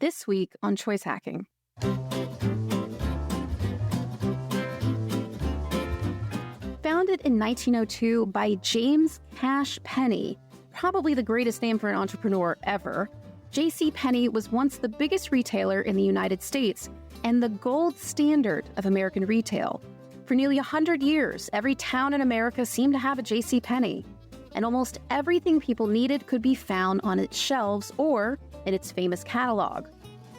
This week on Choice Hacking. Founded in 1902 by James Cash Penny, probably the greatest name for an entrepreneur ever, J.C. Penney was once the biggest retailer in the United States and the gold standard of American retail. For nearly 100 years, every town in America seemed to have a J.C. Penney, and almost everything people needed could be found on its shelves or in its famous catalog.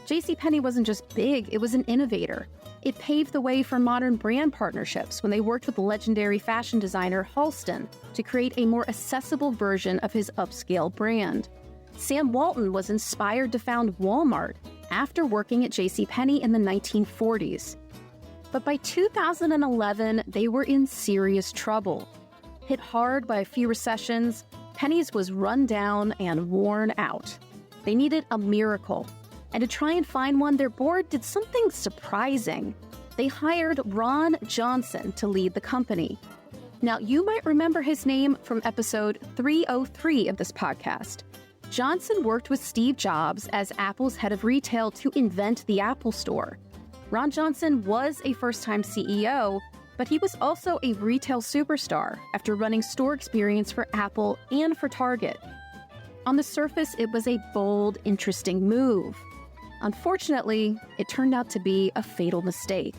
J.C. Penney wasn't just big, it was an innovator. It paved the way for modern brand partnerships when they worked with the legendary fashion designer Halston to create a more accessible version of his upscale brand. Sam Walton was inspired to found Walmart after working at J.C. Penney in the 1940s. But by 2011, they were in serious trouble. Hit hard by a few recessions, Penney's was run down and worn out. They needed a miracle. And to try and find one, their board did something surprising. They hired Ron Johnson to lead the company. Now, you might remember his name from episode 303 of this podcast. Johnson worked with Steve Jobs as Apple's head of retail to invent the Apple Store. Ron Johnson was a first-time CEO, but he was also a retail superstar after running store experience for Apple and for Target. On the surface, it was a bold, interesting move. Unfortunately, it turned out to be a fatal mistake.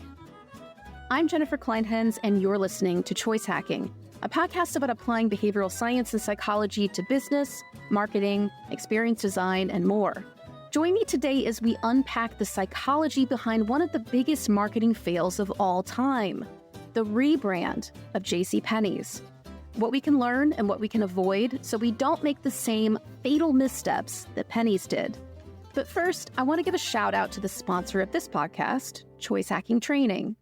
I'm Jennifer Clinehens, and you're listening to Choice Hacking, a podcast about applying behavioral science and psychology to business, marketing, experience design, and more. Join me today as we unpack the psychology behind one of the biggest marketing fails of all time, the rebrand of J.C. Penney's. What we can learn and what we can avoid so we don't make the same fatal missteps that Penney's did. But first, I want to give a shout out to the sponsor of this podcast, Choice Hacking Training.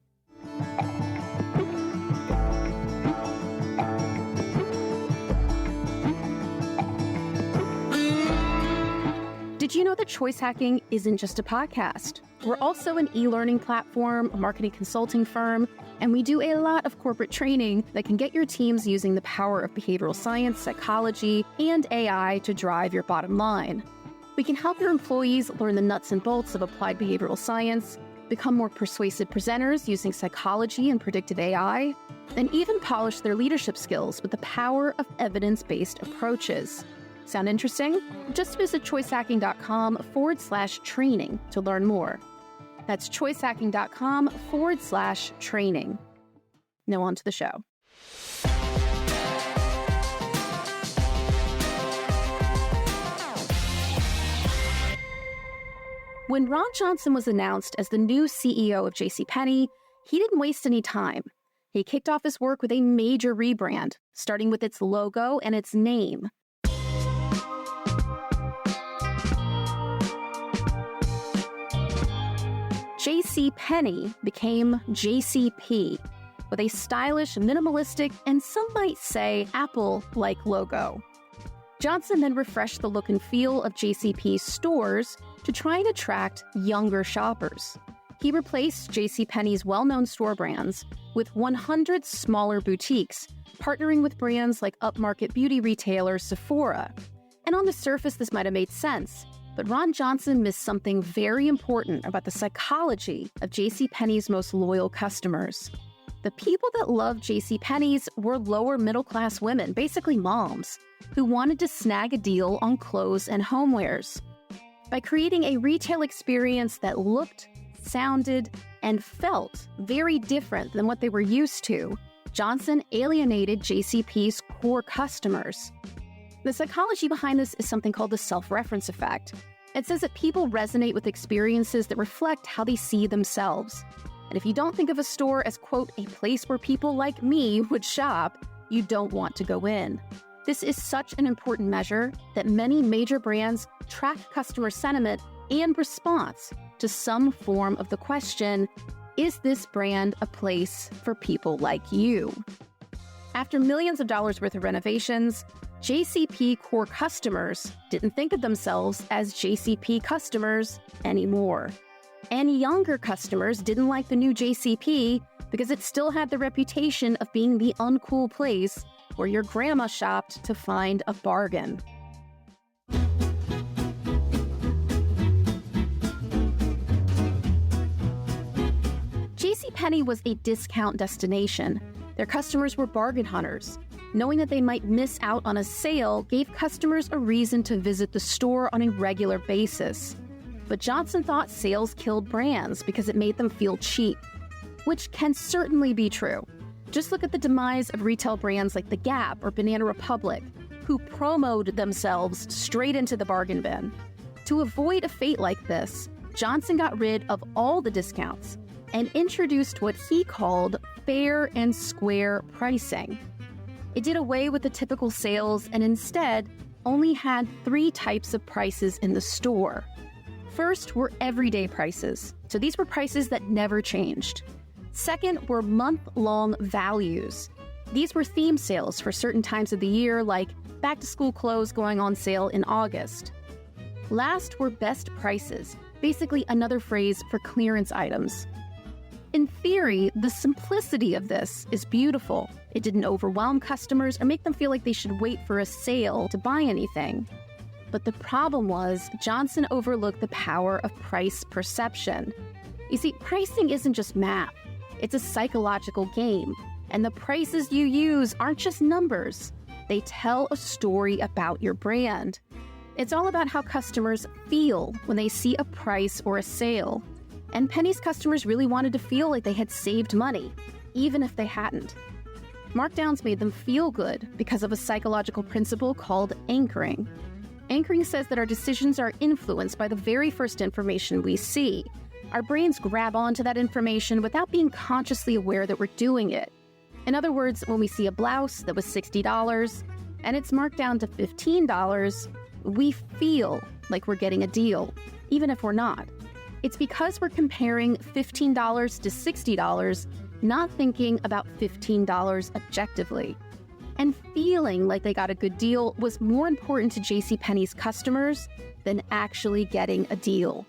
Did you know that Choice Hacking isn't just a podcast? We're also an e-learning platform, a marketing consulting firm, and we do a lot of corporate training that can get your teams using the power of behavioral science, psychology, and AI to drive your bottom line. We can help your employees learn the nuts and bolts of applied behavioral science, become more persuasive presenters using psychology and predictive AI, and even polish their leadership skills with the power of evidence-based approaches. Sound interesting? Just visit choicehacking.com/training to learn more. That's choicehacking.com/training. Now on to the show. When Ron Johnson was announced as the new CEO of J.C. Penney, he didn't waste any time. He kicked off his work with a major rebrand, starting with its logo and its name. J.C. Penney became JCP, with a stylish, minimalistic, and some might say Apple-like logo. Johnson then refreshed the look and feel of JCP's stores to try and attract younger shoppers. He replaced JCPenney's well-known store brands with 100 smaller boutiques, partnering with brands like upmarket beauty retailer Sephora. And on the surface, this might have made sense, but Ron Johnson missed something very important about the psychology of JCPenney's most loyal customers. The people that loved JCPenney's were lower middle-class women, basically moms, who wanted to snag a deal on clothes and homewares. By creating a retail experience that looked, sounded, and felt very different than what they were used to, Johnson alienated JCP's core customers. The psychology behind this is something called the self-reference effect. It says that people resonate with experiences that reflect how they see themselves. And if you don't think of a store as, quote, a place where people like me would shop, you don't want to go in. This is such an important measure that many major brands track customer sentiment and response to some form of the question, is this brand a place for people like you? After millions of dollars worth of renovations, JCP core customers didn't think of themselves as JCP customers anymore. And younger customers didn't like the new JCP because it still had the reputation of being the uncool place where your grandma shopped to find a bargain. JCPenney was a discount destination. Their customers were bargain hunters. Knowing that they might miss out on a sale gave customers a reason to visit the store on a regular basis. But Johnson thought sales killed brands because it made them feel cheap, which can certainly be true. Just look at the demise of retail brands like The Gap or Banana Republic, who promoted themselves straight into the bargain bin. To avoid a fate like this, Johnson got rid of all the discounts and introduced what he called fair and square pricing. It did away with the typical sales and instead only had 3 types of prices in the store. First were everyday prices, so these were prices that never changed. Second were month-long values. These were theme sales for certain times of the year, like back-to-school clothes going on sale in August. Last were best prices, basically another phrase for clearance items. In theory, the simplicity of this is beautiful. It didn't overwhelm customers or make them feel like they should wait for a sale to buy anything. But the problem was, Johnson overlooked the power of price perception. You see, pricing isn't just math. It's a psychological game. And the prices you use aren't just numbers. They tell a story about your brand. It's all about how customers feel when they see a price or a sale. And Penny's customers really wanted to feel like they had saved money, even if they hadn't. Markdowns made them feel good because of a psychological principle called anchoring. Anchoring says that our decisions are influenced by the very first information we see. Our brains grab onto that information without being consciously aware that we're doing it. In other words, when we see a blouse that was $60 and it's marked down to $15, we feel like we're getting a deal, even if we're not. It's because we're comparing $15 to $60, not thinking about $15 objectively. And feeling like they got a good deal was more important to JCPenney's customers than actually getting a deal.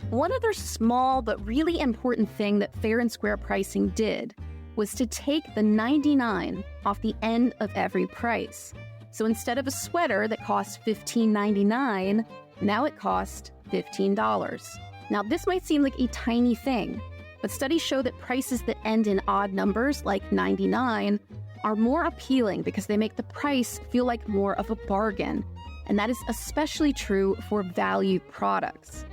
One other small but really important thing that fair and square pricing did was to take the 99 off the end of every price. So instead of a sweater that cost $15.99, now it cost $15. Now this might seem like a tiny thing, but studies show that prices that end in odd numbers, like 99, are more appealing because they make the price feel like more of a bargain. And that is especially true for value products.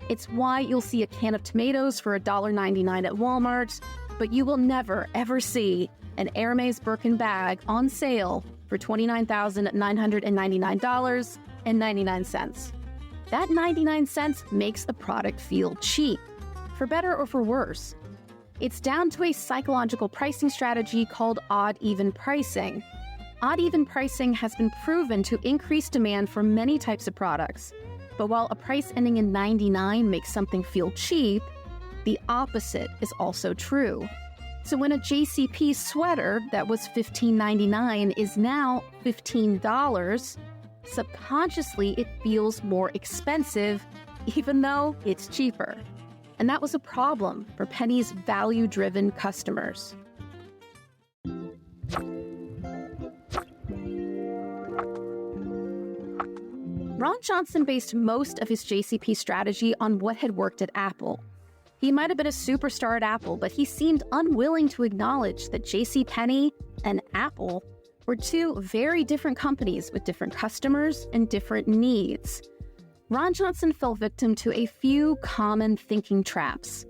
It's why you'll see a can of tomatoes for $1.99 at Walmart, but you will never, ever see an Hermes Birkin bag on sale for $29,999.99. That 99 cents makes a product feel cheap, for better or for worse. It's down to a psychological pricing strategy called odd-even pricing. Odd-even pricing has been proven to increase demand for many types of products. But while a price ending in 99 makes something feel cheap, the opposite is also true. So when a JCP sweater that was $15.99 is now $15, subconsciously it feels more expensive, even though it's cheaper. And that was a problem for Penny's value-driven customers. Ron Johnson based most of his JCP strategy on what had worked at Apple. He might have been a superstar at Apple, but he seemed unwilling to acknowledge that JCPenney and Apple were 2 very different companies with different customers and different needs. Ron Johnson fell victim to a few common thinking traps.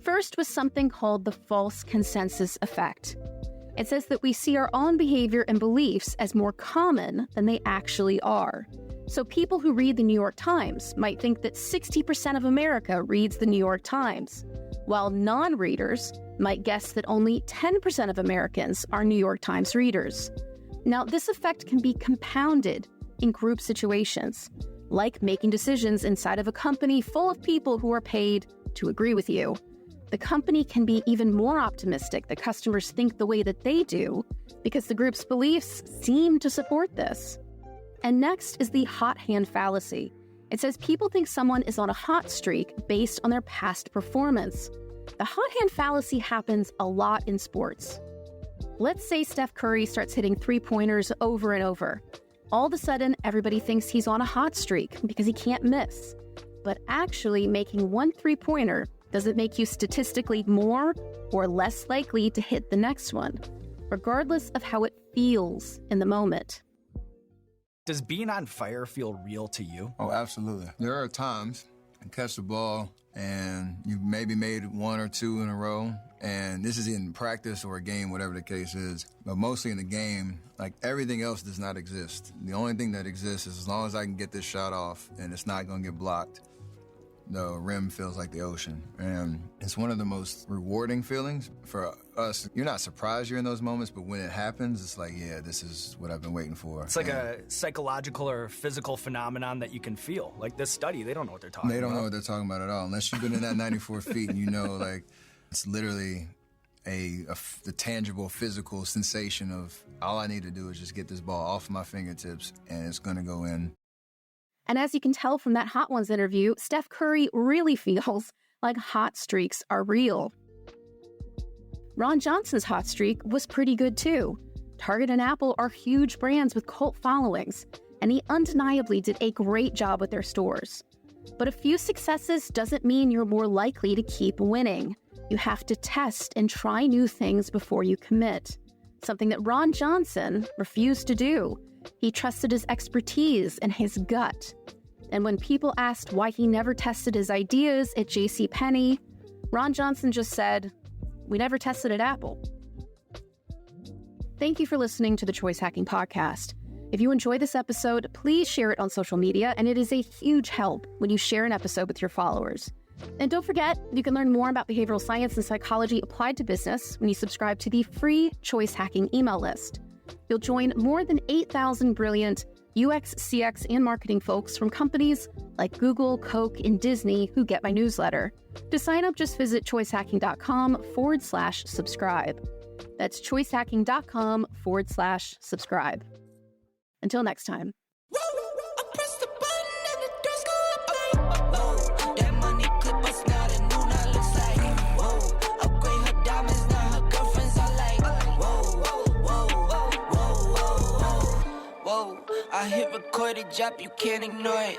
First was something called the false consensus effect. It says that we see our own behavior and beliefs as more common than they actually are. So people who read the New York Times might think that 60% of America reads the New York Times, while non-readers might guess that only 10% of Americans are New York Times readers. Now, this effect can be compounded in group situations, like making decisions inside of a company full of people who are paid to agree with you. The company can be even more optimistic that customers think the way that they do because the group's beliefs seem to support this. And next is the hot hand fallacy. It says people think someone is on a hot streak based on their past performance. The hot hand fallacy happens a lot in sports. Let's say Steph Curry starts hitting three-pointers over and over. All of a sudden, everybody thinks he's on a hot streak because he can't miss. But actually making one three-pointer doesn't make you statistically more or less likely to hit the next one, regardless of how it feels in the moment. Does being on fire feel real to you? Oh, absolutely. There are times I catch the ball and you maybe made one or two in a row, and this is in practice or a game, whatever the case is. But mostly in the game, like everything else does not exist. The only thing that exists is as long as I can get this shot off and it's not going to get blocked, the rim feels like the ocean. And it's one of the most rewarding feelings for us. You're not surprised you're in those moments, but when it happens, it's like, yeah, this is what I've been waiting for. It's like a psychological or physical phenomenon that you can feel. Like this study, they don't know what they're talking about. They don't know what they're talking about at all. Unless you've been in that 94 feet and you know, like, it's literally the tangible physical sensation of all I need to do is just get this ball off my fingertips and it's going to go in. And as you can tell from that Hot Ones interview, Steph Curry really feels like hot streaks are real. Ron Johnson's hot streak was pretty good too. Target and Apple are huge brands with cult followings, and he undeniably did a great job with their stores. But a few successes doesn't mean you're more likely to keep winning. You have to test and try new things before you commit, something that Ron Johnson refused to do. He trusted his expertise and his gut. And when people asked why he never tested his ideas at JCPenney, Ron Johnson just said, "We never tested at Apple." Thank you for listening to the Choice Hacking Podcast. If you enjoy this episode, please share it on social media, and it is a huge help when you share an episode with your followers. And don't forget, you can learn more about behavioral science and psychology applied to business when you subscribe to the free Choice Hacking email list. You'll join more than 8,000 brilliant UX, CX, and marketing folks from companies like Google, Coke, and Disney who get my newsletter. To sign up, just visit choicehacking.com/subscribe. That's choicehacking.com/subscribe. Until next time. I hit record a drop, you can't ignore it.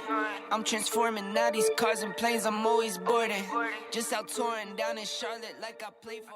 I'm transforming now these cars and planes, I'm always boarding. Just out touring down in Charlotte like I play for